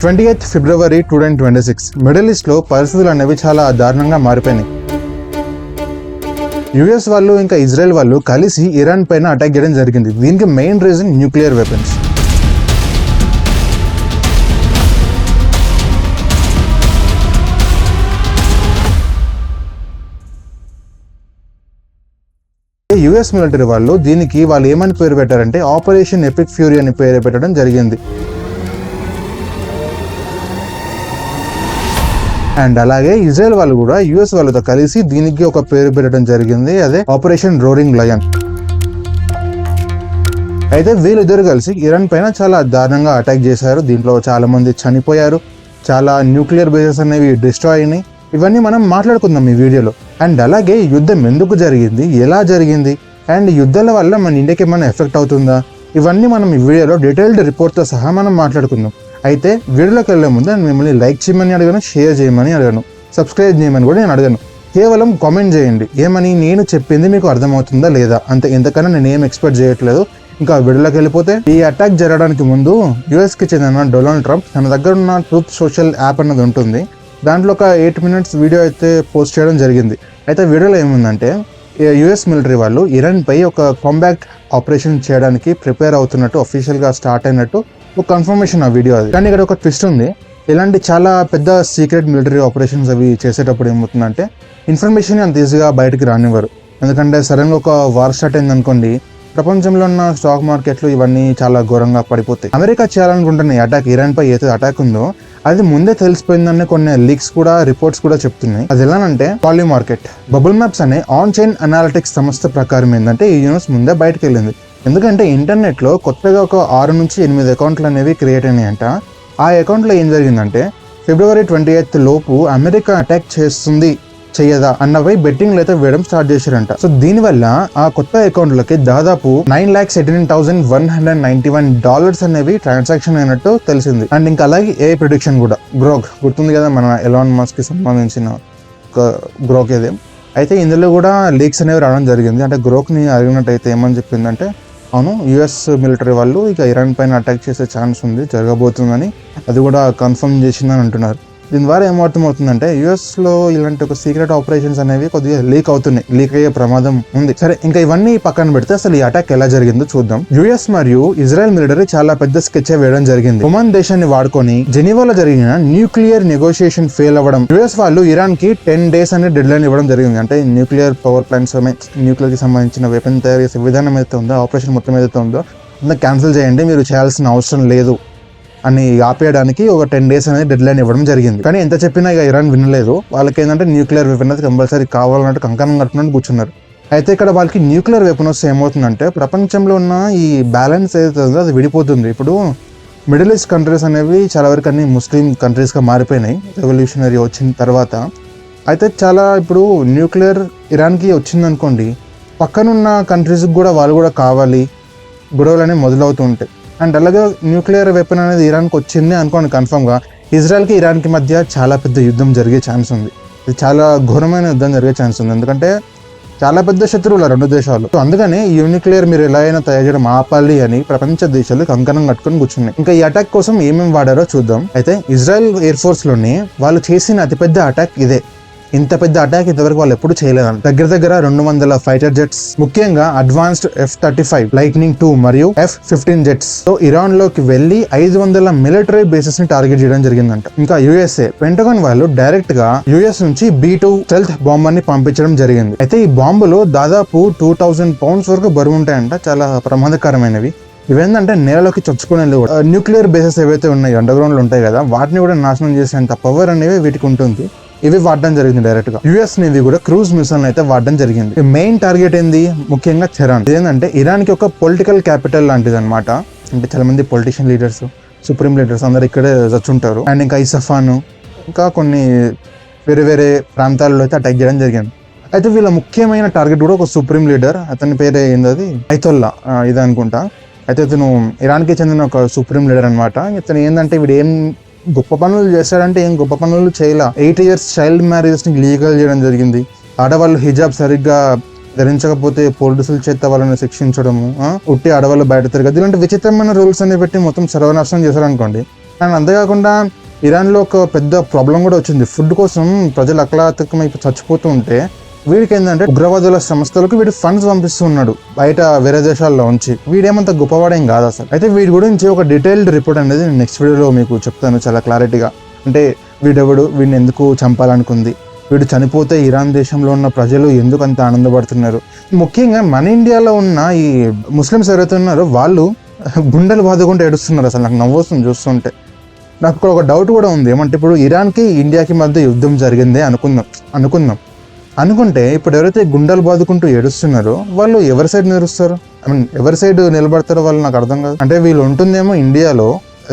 28 ఫిబ్రవరి 2026 middle east లో పరిస్థితులు అనేవి చాలా దారుణంగా మారిపోయినాయి. యుఎస్ వాళ్ళు ఇంకా ఇజ్రాయెల్ వాళ్ళు కలిసి ఇరాన్ పైన అటాక్ చేయడం జరిగింది. దీనికి main reason nuclear weapons. US military వాళ్ళు దీనికి ఏమని పేరు పెట్టారంటే ఆపరేషన్ ఎపిక్ ఫ్యూరీ అని పేరు పెట్టడం జరిగింది. అండ్ అలాగే ఇజ్రాయెల్ వాళ్ళు కూడా యుఎస్ వాళ్ళతో కలిసి దీనికి ఒక పేరు పెట్టడం జరిగింది, అదే ఆపరేషన్ రోరింగ్ లయన్. అయితే వీళ్ళిద్దరు కలిసి ఇరాన్ పైన చాలా దారుణంగా అటాక్ చేశారు. దీంట్లో చాలా మంది చనిపోయారు, చాలా న్యూక్లియర్ బేసెస్ అనేవి డిస్ట్రాయ్ అయినాయి. ఇవన్నీ మనం మాట్లాడుకుందాం ఈ వీడియోలో. అండ్ అలాగే యుద్ధం ఎందుకు జరిగింది, ఎలా జరిగింది, అండ్ యుద్ధాల వల్ల మన ఇండియాకి ఏమైనా ఎఫెక్ట్ అవుతుందా, ఇవన్నీ మనం ఈ వీడియోలో డీటెయిల్డ్ రిపోర్ట్తో సహా మనం మాట్లాడుకుందాం. అయితే వీడియోలోకి వెళ్ళే ముందు నేను మిమ్మల్ని లైక్ చేయమని అడగను, షేర్ చేయమని అడగను, సబ్స్క్రైబ్ చేయమని కూడా నేను అడగను. కేవలం కామెంట్ చేయండి, ఏమని నేను చెప్పింది మీకు అర్థమవుతుందా లేదా అంతే. ఎంతకన్నా నేను ఏం ఎక్స్పెక్ట్ చేయట్లేదు. ఇంకా వీడియోలోకి వెళ్ళిపోతే, ఈ అటాక్ జరగడానికి ముందు యుఎస్కి చెందిన డొనాల్డ్ ట్రంప్ తన దగ్గర ఉన్న ట్రూత్ సోషల్ యాప్ అన్నది ఉంటుంది, దాంట్లో ఒక 8 minutes వీడియో అయితే పోస్ట్ చేయడం జరిగింది. అయితే వీడియోలో ఏముందంటే యుఎస్ మిలిటరీ వాళ్ళు ఇరాన్ పై ఒక కాంబాక్ట్ ఆపరేషన్ చేయడానికి ప్రిపేర్ అవుతున్నట్టు, అఫీషియల్గా స్టార్ట్ అయినట్టు ఒక కన్ఫర్మేషన్ ఆ వీడియో అది. కానీ ఇక్కడ ఒక ట్విస్ట్ ఉంది. ఇలాంటి చాలా పెద్ద సీక్రెట్ మిలిటరీ ఆపరేషన్స్ అవి చేసేటప్పుడు ఏమవుతుందంటే ఇన్ఫర్మేషన్ అంత ఈజీగా బయటకు రానివ్వరు. ఎందుకంటే సడన్గా ఒక వార్ స్టార్ట్ అయింది అనుకోండి, ప్రపంచంలో ఉన్న స్టాక్ మార్కెట్లు ఇవన్నీ చాలా ఘోరంగా పడిపోతాయి. అమెరికా చేయాలనుకుంటున్న ఈ అటాక్, ఇరాన్ పై ఏదైతే అటాక్ ఉందో అది ముందే తెలిసిపోయిందని కొన్ని లీక్స్ కూడా, రిపోర్ట్స్ కూడా చెప్తున్నాయి. అది ఎలానంటే పాలీ మార్కెట్ బబుల్ మ్యాప్స్ అనే ఆన్ చైన్ అనాలిటిక్స్ సంస్థ ప్రకారం ఏంటంటే ఈ న్యూస్ ముందే బయటకు వెళ్ళింది. ఎందుకంటే ఇంటర్నెట్ లో కొత్తగా ఒక 6 నుంచి 8 అకౌంట్లు అనేవి క్రియేట్ అయినాయంట. ఆ అకౌంట్లో ఏం జరిగిందంటే ఫిబ్రవరి 28 లోపు అమెరికా అటాక్ చేస్తుంది చెయ్యదా అన్నపై బెట్టింగ్లు అయితే వేయడం స్టార్ట్ చేశారంట. సో దీనివల్ల ఆ కొత్త అకౌంట్లకి దాదాపు $9,89,191 అనేవి ట్రాన్సాక్షన్ అయినట్టు తెలిసింది. అండ్ ఇంకా అలాగే ఏ ప్రిడిక్షన్ కూడా, గ్రోక్ గుర్తుంది కదా మన ఎలాన్ మస్క్ కి సంబంధించిన గ్రోక్ ఏదే. అయితే ఇందులో కూడా లీక్స్ అనేవి రావడం జరిగింది. అంటే గ్రోక్ ని అడిగినట్టయితే ఏమని చెప్పిందంటే, అవును యుఎస్ మిలిటరీ వాళ్ళు ఇక ఇరాన్ పైన అటాక్ చేసే ఛాన్స్ ఉంది, జరగబోతుందని అది కూడా కన్ఫర్మ్ చేసిందని అంటున్నారు. దీని ద్వారా ఏమర్థమవుతుందంటే యుఎస్ లో ఇలాంటి ఒక సీక్రెట్ ఆపరేషన్స్ అనేవి కొద్దిగా లీక్ అవుతున్నాయి, లీక్ అయ్యే ప్రమాదం ఉంది. సరే, ఇంకా ఇవన్నీ పక్కన పెడితే అసలు ఈ అటాక్ ఎలా జరిగిందో చూద్దాం. యుఎస్ మరియు ఇజ్రాయెల్ మిలిటరీ చాలా పెద్ద స్కెచ్ వేయడం జరిగింది. ఒమన్ దేశాన్ని వాడుకొని జెనీవాలో జరిగిన న్యూక్లియర్ నెగోషియేషన్ ఫెయిల్ అవ్వడం, యుఎస్ వాళ్ళు ఇరాన్ కి 10 days అనే డెడ్ లైన్ ఇవ్వడం జరిగింది. అంటే న్యూక్లియర్ పవర్ ప్లాంట్స్, న్యూక్లియర్ కి సంబంధించిన వెపన్ తయారు చేసే విధానం ఏదైతే ఉందో, ఆపరేషన్ మొత్తం ఏదైతే ఉందో క్యాన్సిల్ చేయండి, మీరు చేయాల్సిన అవసరం లేదు అని ఆపేయడానికి ఒక 10 days అనేది డెడ్ లైన్ ఇవ్వడం జరిగింది. కానీ ఎంత చెప్పినా ఇక ఇరాన్ వినలేదు. వాళ్ళకి ఏంటంటే న్యూక్లియర్ వెపన్ అనేది కంపల్సరీ కావాలన్నట్టు కంకణం కట్టుకున్నట్టు కూర్చున్నారు. అయితే ఇక్కడ వాళ్ళకి న్యూక్లియర్ వెపన్ వస్తే ఏమవుతుందంటే ప్రపంచంలో ఉన్న ఈ బ్యాలెన్స్ ఏదైతే ఉందో అది విడిపోతుంది. ఇప్పుడు మిడిల్ ఈస్ట్ కంట్రీస్ అనేవి చాలా వరకు అన్ని ముస్లిం కంట్రీస్గా మారిపోయినాయి రెవల్యూషనరీ వచ్చిన తర్వాత. అయితే చాలా ఇప్పుడు న్యూక్లియర్ ఇరాన్కి వచ్చిందనుకోండి, పక్కనున్న కంట్రీస్కి కూడా వాళ్ళు కూడా కావాలి, గొడవలు అనేవి మొదలవుతూ ఉంటాయి. అండ్ అలాగే న్యూక్లియర్ వెపన్ అనేది ఇరాన్కి వచ్చింది అనుకోండి, కన్ఫర్మ్గా ఇజ్రాయెల్కి ఇరాన్కి మధ్య చాలా పెద్ద యుద్ధం జరిగే ఛాన్స్ ఉంది. ఇది చాలా ఘోరమైన యుద్ధం జరిగే ఛాన్స్ ఉంది, ఎందుకంటే చాలా పెద్ద శత్రువులు రెండు దేశాలు. సో అందుకని ఈ న్యూక్లియర్ మీరు ఎలా అయినా తయారు చేయడం ఆపాలి అని ప్రపంచ దేశాలు కంకణం కట్టుకుని కూర్చున్నాయి. ఇంకా ఈ అటాక్ కోసం ఏమేమి వాడారో చూద్దాం. అయితే ఇజ్రాయెల్ ఎయిర్ ఫోర్స్ లోని వాళ్ళు చేసిన అతిపెద్ద అటాక్ ఇదే. ఇంత పెద్ద అటాక్ ఇంతవరకు వాళ్ళు ఎప్పుడు చేయలేదంట. దగ్గర 200 ఫైటర్ జెట్స్, ముఖ్యంగా అడ్వాన్స్డ్ F-35 లైట్నింగ్ 2 మరియు F-15 జెట్స్ తో ఇరాన్ లోకి వెళ్లి 500 మిలిటరీ బేసెస్ ని టార్గెట్ చేయడం జరిగిందంట. ఇంకా యుఎస్ఏ పెంటగాన్ వాళ్ళు డైరెక్ట్ గా యుఎస్ నుంచి B-2 స్టెల్త్ బాంబర్ ని పంపించడం జరిగింది. అయితే ఈ బాంబులు దాదాపు 2000 pounds వరకు బరువు ఉంటాయంట, చాలా ప్రమాదకరమైనవి. ఇవేంటంటే నేలలోకి చొచ్చుకునే న్యూక్లియర్ బేసెస్ ఏవైతే ఉన్నాయో, అండర్ గ్రౌండ్ లో ఉంటాయి కదా, వాటిని కూడా నాశనం చేసేంత పవర్ అనేవి వీటికి ఉంటుంది. ఇవి వాడడం జరిగింది డైరెక్ట్ గా. యుఎస్ నేవీ కూడా క్రూజ్ మిసైల్ అయితే వాడడం జరిగింది. మెయిన్ టార్గెట్ ఏంది, ముఖ్యంగా టెహరాన్. ఇదేంటంటే ఇరాన్ కి ఒక పొలిటికల్ క్యాపిటల్ లాంటిది అనమాట. అంటే చాలా మంది పొలిటిషియన్ లీడర్స్, సుప్రీం లీడర్స్ అందరు ఇక్కడే చచ్చుంటారు. అండ్ ఇంకా ఇసఫాన్, ఇంకా కొన్ని వేరే ప్రాంతాల్లో అయితే అటాక్ చేయడం జరిగింది. అయితే వీళ్ళ ముఖ్యమైన టార్గెట్ కూడా ఒక సుప్రీం లీడర్, అతని పేరే ఏంది, ఐతొల్లా ఇది అనుకుంటా. అయితే ఇతను ఇరాన్ కి చెందిన ఒక సుప్రీం లీడర్ అనమాట. ఇతను ఏంటంటే వీడు ఏం గొప్ప పనులు చేశాడంటే ఏం గొప్ప పనులు చేయలే. 8 years చైల్డ్ మ్యారేజెస్ ని లీగల్ చేయడం జరిగింది. ఆడవాళ్ళు హిజాబ్ సరిగ్గా ధరించకపోతే పోలీసుల చేత వాళ్ళని శిక్షించడము, ఉట్టి ఆడవాళ్ళు బయట తిరగదు, ఇలాంటి విచిత్రమైన రూల్స్ అన్ని పెట్టి మొత్తం సర్వనాశనం చేశారు అనుకోండి. అండ్ అంతేకాకుండా ఇరాన్లో ఒక పెద్ద ప్రాబ్లం కూడా వచ్చింది. ఫుడ్ కోసం ప్రజలు అకలాతకమైపు చచ్చిపోతూ ఉంటే వీడికి ఏంటంటే ఉగ్రవాదుల సంస్థలకు వీడు ఫండ్స్ పంపిస్తున్నాడు బయట వేరే దేశాల్లో ఉంచి. వీడేమంత గొప్పవాడేం కాదు అసలు. అయితే వీడి గురించి ఒక డీటెయిల్డ్ రిపోర్ట్ అనేది నేను నెక్స్ట్ వీడియోలో మీకు చెప్తాను చాలా క్లారిటీగా. అంటే వీడెవడు, వీడిని ఎందుకు చంపాలనుకుంది, వీడు చనిపోతే ఇరాన్ దేశంలో ఉన్న ప్రజలు ఎందుకు అంత ఆనందపడుతున్నారు, ముఖ్యంగా మన ఇండియాలో ఉన్న ఈ ముస్లిమ్స్ ఎవరైతే ఉన్నారో వాళ్ళు గుండెలు బాదుకుంటూ ఏడుస్తున్నారు. అసలు నాకు నవ్వొస్తుంది చూస్తుంటే. నాకు ఇక్కడ ఒక డౌట్ కూడా ఉంది. ఏమంటే ఇప్పుడు ఇరాన్కి ఇండియాకి మధ్య యుద్ధం జరిగిందే అనుకుంటే ఇప్పుడు ఎవరైతే గుండెలు బాదుకుంటూ ఏడుస్తున్నారో వాళ్ళు ఎవరి సైడ్ నిలుస్తారు? ఎవరి సైడ్ నిలబడతారో వాళ్ళు నాకు అర్థం కాదు. అంటే వీళ్ళు ఉంటుందేమో ఇండియాలో,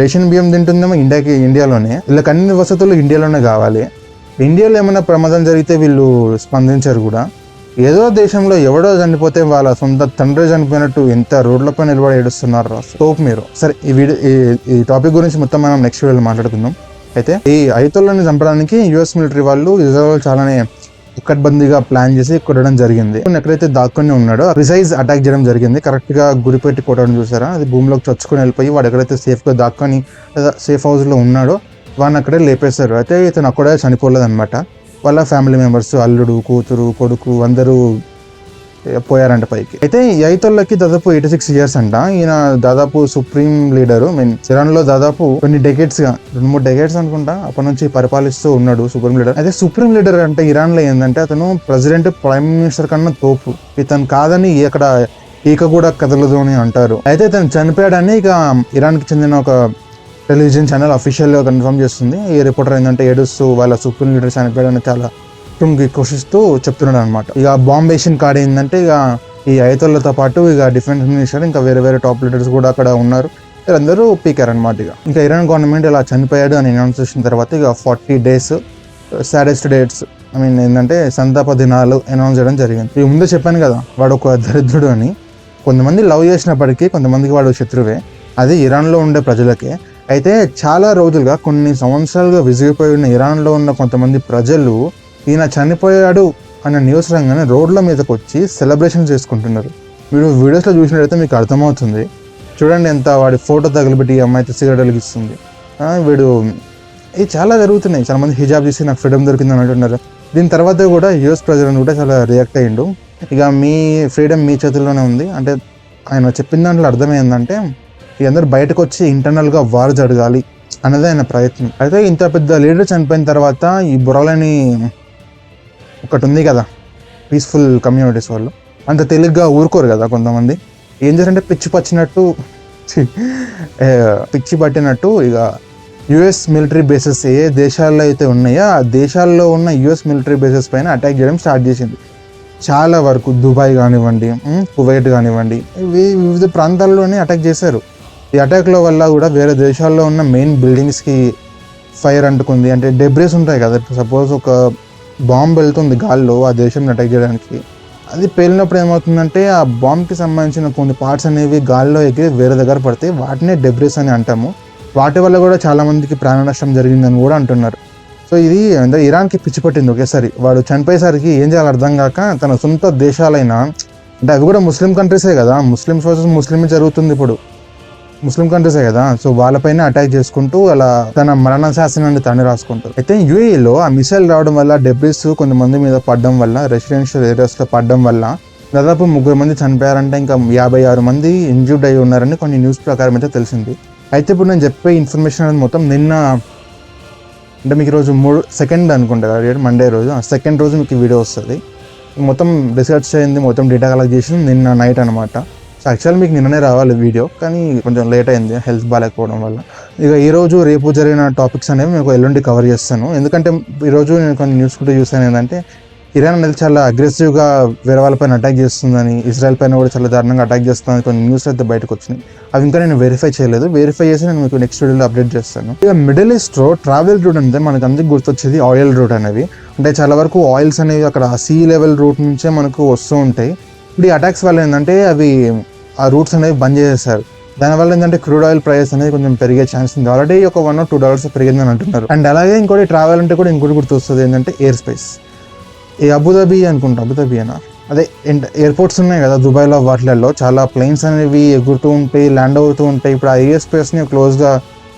రేషన్ బియ్యం తింటుందేమో ఇండియాలోనే, వీళ్ళకి అన్ని వసతులు ఇండియాలోనే కావాలి. ఇండియాలో ఏమైనా ప్రమాదం జరిగితే వీళ్ళు స్పందించారు కూడా. ఏదో దేశంలో ఎవడో చనిపోతే వాళ్ళ సొంత తండ్రి చనిపోయినట్టు ఎంత రోడ్లపై నిలబడి ఏడుస్తున్నారు స్కోప్ మీరు. సరే, ఈ టాపిక్ గురించి మొత్తం మనం నెక్స్ట్ వీడియోలో మాట్లాడుకుందాం. అయితే ఈ అయతొల్లాని చంపడానికి యుఎస్ మిలిటరీ వాళ్ళు ఇజ్రాయెల్ చాలానే ఉక్కట్బందీగా ప్లాన్ చేసి కొట్టడం జరిగింది. ఎక్కడైతే దాక్కుని ఉన్నాడో ప్రిసైజ్ అటాక్ చేయడం జరిగింది. కరెక్ట్ గా గురిపెట్టి కొట్టడం చూసారా, అది భూమిలోకి చొచ్చుకొని వెళ్ళిపోయి వాడు ఎక్కడైతే సేఫ్ గా దాక్కుని సేఫ్ హౌస్ లో ఉన్నాడో వాడిని అక్కడే లేపేశారు. అయితే ఇతను అక్కడే చనిపోలేదు అనమాట. వాళ్ళ ఫ్యామిలీ మెంబర్స్, అల్లుడు, కూతురు, కొడుకు అందరూ పోయారంట పైకి. అయితే ఈ అయతొల్లాకి దాదాపు 86 years అంట. ఈయన దాదాపు సుప్రీం లీడర్. ఇరాన్ లో దాదాపు కొన్ని డెకేడ్స్ గా 2-3 decades అనుకుంటా అప్పటి నుంచి పరిపాలిస్తూ ఉన్నాడు సుప్రీం లీడర్. అయితే సుప్రీం లీడర్ అంటే ఇరాన్ లో ఏంటంటే అతను ప్రెసిడెంట్, ప్రైమ్ మినిస్టర్ కన్నా తోపు. ఇతను కాదని అక్కడ ఈక కూడా కదలదు అని అంటారు. అయితే ఇతను చనిపోయాడని ఇక ఇరాన్ కి చెందిన ఒక టెలివిజన్ ఛానల్ అఫీషియల్ గా కన్ఫర్మ్ చేస్తుంది. ఈ రిపోర్టర్ ఏంటంటే ఏడుస్తూ వాళ్ళ సుప్రీం లీడర్ చనిపోయాడని చాలా ఘోషిస్తూ చెప్తున్నాడు అనమాట. ఇక బాంబ్ వేసిన కాడ ఏంటంటే ఇక ఈ అయతొల్లాతో పాటు ఇక డిఫెన్స్ మినిస్టర్ ఇంకా వేరే టాప్ లీడర్స్ కూడా అక్కడ ఉన్నారు. వీళ్ళందరూ పీకారనమాట. ఇంకా ఇరాన్ గవర్నమెంట్ ఇలా చనిపోయాడు అని అనౌన్స్ చేసిన తర్వాత ఇక 40 days సాడెస్ట్ డేట్స్ ఏంటంటే సంతాప దినాలు అనౌన్స్ చేయడం జరిగింది. ఇక ముందే చెప్పాను కదా వాడు ఒక దరిద్రుడు అని. కొంతమంది లవ్ చేసినప్పటికీ కొంతమందికి వాడు శత్రువే. అది ఇరాన్లో ఉండే ప్రజలకే. అయితే చాలా రోజులుగా కొన్ని సంవత్సరాలుగా విసిగిపోయి ఉన్న ఇరాన్లో ఉన్న కొంతమంది ప్రజలు ఈయన చనిపోయాడు అన్న న్యూస్ రంగానే రోడ్ల మీదకి వచ్చి సెలబ్రేషన్ చేసుకుంటున్నారు. మీరు వీడియోస్లో చూసినట్టయితే మీకు అర్థమవుతుంది. చూడండి ఎంత వాడి ఫోటో తగిలిపెట్టి ఈ అమ్మాయితో సిగరెట్ వెలిగిస్తుంది. వీడు ఇది చాలా జరుగుతున్నాయి. చాలా మంది హిజాబ్ చేసి నాకు ఫ్రీడమ్ దొరికిందని అంటున్నారు. దీని తర్వాత కూడా యూఎస్ ప్రెసిడెంట్ కూడా చాలా రియాక్ట్ అయ్యిండు. ఇక మీ ఫ్రీడమ్ మీ చేతుల్లోనే ఉంది అంటే ఆయన చెప్పిన దాంట్లో అర్థం ఏంటంటే అందరూ బయటకు వచ్చి ఇంటర్నల్గా వార్ జరగాలి అన్నది ఆయన ప్రయత్నం. అయితే ఇంత పెద్ద లీడర్ చనిపోయిన తర్వాత ఈ బుర్రలని ఒకటి ఉంది కదా, పీస్ఫుల్ కమ్యూనిటీస్ వాళ్ళు అంత తేలిగ్గా ఊరుకోరు కదా. కొంతమంది ఏం చేశారంటే పిచ్చి పట్టినట్టు ఇక యుఎస్ మిలిటరీ బేసెస్ ఏ దేశాల్లో అయితే ఉన్నాయో ఆ దేశాల్లో ఉన్న యుఎస్ మిలిటరీ బేసెస్ పైన అటాక్ చేయడం స్టార్ట్ చేసింది. చాలా వరకు దుబాయ్ కానివ్వండి, కువైట్ కానివ్వండి, వివిధ ప్రాంతాల్లోనే అటాక్ చేశారు. ఈ అటాక్ల వల్ల కూడా వేరే దేశాల్లో ఉన్న మెయిన్ బిల్డింగ్స్కి ఫైర్ అంటుకుంది. అంటే డెబ్రీస్ ఉంటాయి కదా, సపోజ్ ఒక బాంబ్ వెళ్తుంది గాల్లో ఆ దేశంని అటాక్ చేయడానికి, అది పేలినప్పుడు ఏమవుతుందంటే ఆ బాంబ్కి సంబంధించిన కొన్ని పార్ట్స్ అనేవి గాల్లో ఎగిరి వేరే దగ్గర పడితే వాటినే డెబ్రీస్ అని అంటాము. వాటి వల్ల కూడా చాలా మందికి ప్రాణ నష్టం జరిగిందని కూడా అంటున్నారు. సో ఇది అంటే ఇరాన్కి పిచ్చి పట్టింది ఒకేసారి. వాడు చనిపోయేసరికి ఏం చేయాలో అర్థం కాక తన సొంత దేశాలైన అంటే అవి కూడా ముస్లిం కంట్రీసే కదా, ముస్లిమ్స్ వర్సెస్ ముస్లిమే జరుగుతుంది ఇప్పుడు, ముస్లిం కంట్రీసే కదా. సో వాళ్ళపైన అటాక్ చేసుకుంటూ అలా తన మరణ శాసనాన్ని తానే రాసుకుంటారు. అయితే యూఏఈలో ఆ మిసైల్ రావడం వల్ల డెబ్రిస్ కొంతమంది మీద పడడం వల్ల, రెసిడెన్షియల్ ఏరియాస్లో పడడం వల్ల దాదాపు 3 మంది చనిపోయారంటే ఇంకా 56 మంది ఇంజ్యూర్డ్ అయి ఉన్నారని కొన్ని న్యూస్ ప్రకారం అయితే తెలిసింది. అయితే ఇప్పుడు నేను చెప్పే ఇన్ఫర్మేషన్ అనేది మొత్తం నిన్న అంటే మీకు ఈరోజు 2nd అనుకుంటా కదా, మండే రోజు, సెకండ్ రోజు మీకు వీడియో వస్తుంది. మొత్తం రీసెర్చ్ అయింది, మొత్తం డేటా కలెక్ట్ చేసింది నిన్న నైట్ అనమాట. సో యాక్చువల్ మీకు నిన్ననే రావాలి వీడియో, కానీ కొంచెం లేట్ అయింది హెల్త్ బాగాలేకపోవడం వల్ల. ఇక ఈరోజు రేపు జరిగిన టాపిక్స్ అనేవి మీకు ఎల్లుండి కవర్ చేస్తాను. ఎందుకంటే ఈరోజు నేను కొన్ని న్యూస్ కూడా చూసాను ఏంటంటే ఇరాన్ అనేది చాలా అగ్రెసివ్గా వేరే వాళ్ళపైన అటాక్ చేస్తుందని, ఇజ్రాయెల్ పైన కూడా చాలా దారుణంగా అటాక్ చేస్తుందని కొన్ని న్యూస్ అయితే బయటకు వచ్చినాయి. అవి ఇంకా నేను వెరిఫై చేయలేదు. వెరిఫై చేసి నేను మీకు నెక్స్ట్ వీడియోలో అప్డేట్ చేస్తాను. ఇక మిడిల్ ఈస్ట్లో ట్రావెల్ రూట్ అంటే మనకు అందరికి గుర్తొచ్చేది ఆయిల్ రూట్ అనేవి. అంటే చాలా వరకు ఆయిల్స్ అనేవి అక్కడ సీ లెవెల్ రూట్ నుంచే మనకు వస్తూ ఉంటాయి. ఇప్పుడు ఈ అటాక్స్ వల్ల ఏంటంటే అవి ఆ రూట్స్ అనేవి బంద్ చేసేసారు. దానివల్ల ఏంటంటే క్రూడ్ ఆయిల్ ప్రైస్ అనేది కొంచెం పెరిగే ఛాన్స్ ఉంది. ఆల్రెడీ ఒక $1 or $2 పెరిగిందని అంటున్నారు. అండ్ అలాగే ఇంకోటి ట్రావెల్ అంటే కూడా ఇంకోటి గుర్తొస్తుంది ఏంటంటే ఎయిర్ స్పేస్. ఈ అబుదాబి అనుకుంటా, అబుదాబినా అదే ఎయిర్పోర్ట్స్ ఉన్నాయి కదా దుబాయ్లో, వాటిలలో చాలా ప్లేన్స్ అనేవి ఎగురుతూ ఉంటాయి, ల్యాండ్ అవుతూ ఉంటాయి. ఇప్పుడు ఆ ఎయిర్ స్పేస్ని క్లోజ్గా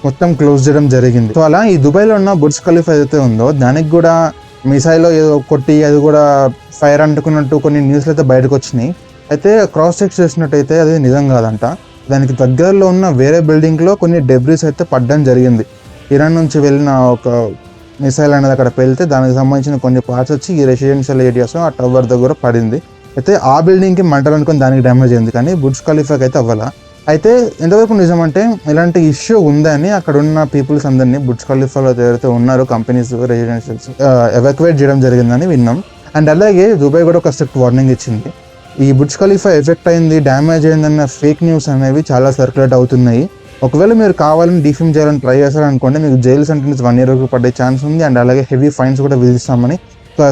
మొత్తం క్లోజ్ చేయడం జరిగింది. సో అలా ఈ దుబాయ్లో ఉన్న బుర్జ్ ఖలీఫా ఏదైతే ఉందో దానికి కూడా మిసైల్లో ఏదో కొట్టి అది కూడా ఫైర్ అంటుకున్నట్టు కొన్ని న్యూస్లు అయితే బయటకు వచ్చినాయి. అయితే క్రాస్ చెక్ చేసినట్టయితే అది నిజం కాదంట. దానికి దగ్గరలో ఉన్న వేరే బిల్డింగ్లో కొన్ని డెబ్రీస్ అయితే పడడం జరిగింది. ఇరాన్ నుంచి వెళ్ళిన ఒక మిసైల్ అనేది అక్కడ వెళ్తే దానికి సంబంధించిన కొన్ని పార్ట్స్ వచ్చి ఈ రెసిడెన్షియల్ ఏరియాస్ ఆ టవర్ దగ్గర పడింది. అయితే ఆ బిల్డింగ్కి మంటలు అనుకుని దానికి డ్యామేజ్ అయింది, కానీ బుర్జ్ ఖలీఫాకి అయితే అవ్వాల. అయితే ఎంతవరకు నిజం అంటే ఇలాంటి ఇష్యూ ఉందని అక్కడ ఉన్న పీపుల్స్ అందరినీ బుర్జ్ ఖలీఫాలో ఎవరైతే ఉన్నారో కంపెనీస్ రెసిడెన్షియల్స్ ఎవాక్యువేట్ చేయడం జరిగిందని విన్నాం. అండ్ అలాగే దుబాయ్ కూడా ఒక స్ట్రిక్ట్ వార్నింగ్ ఇచ్చింది. ఈ బుర్జ్ ఖలీఫా ఎఫెక్ట్ అయింది, డ్యామేజ్ అయిందన్న ఫేక్ న్యూస్ అనేవి చాలా సర్క్యులేట్ అవుతున్నాయి. ఒకవేళ మీరు కావాలని డిఫేమ్ చేయాలని ట్రై చేశారనుకోండి, మీకు జైలు సెంటెన్స్ 1 year వరకు పడే ఛాన్స్ ఉంది. అండ్ అలాగే హెవీ ఫైన్స్ కూడా విధిస్తామని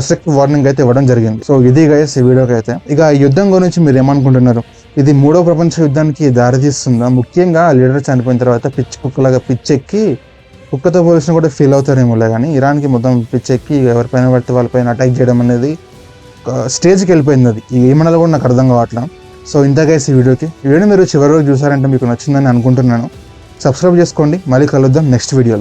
స్ట్రిక్ట్ వార్నింగ్ అయితే ఇవ్వడం జరిగింది. సో ఇది గైస్ ఈ వీడియోకి అయితే. ఇక ఈ యుద్ధం గురించి మీరు ఏమనుకుంటున్నారు? ఇది 3వ ప్రపంచ యుద్ధానికి దారితీస్తుందా? ముఖ్యంగా లీడర్ చనిపోయిన తర్వాత పిచ్చి కుక్కలాగా పిచ్చెక్కి కుక్కతో పోలీసులు కూడా ఫీల్ అవుతారేమోలే, కానీ ఇరాన్కి మొత్తం పిచ్చెక్కి ఎవరిపైన పడితే వాళ్ళపైన అటాక్ చేయడం అనేది స్టేజ్కి వెళ్ళిపోయింది. అది ఏమన్నా కూడా నాకు అర్థం కావట్లా. సో ఇంతకైతే ఈ వీడియో మీరు చివరి వరకు చూసారంటే మీకు నచ్చిందని అనుకుంటున్నాను. సబ్స్క్రైబ్ చేసుకోండి. మళ్ళీ కలుద్దాం నెక్స్ట్ వీడియోలో.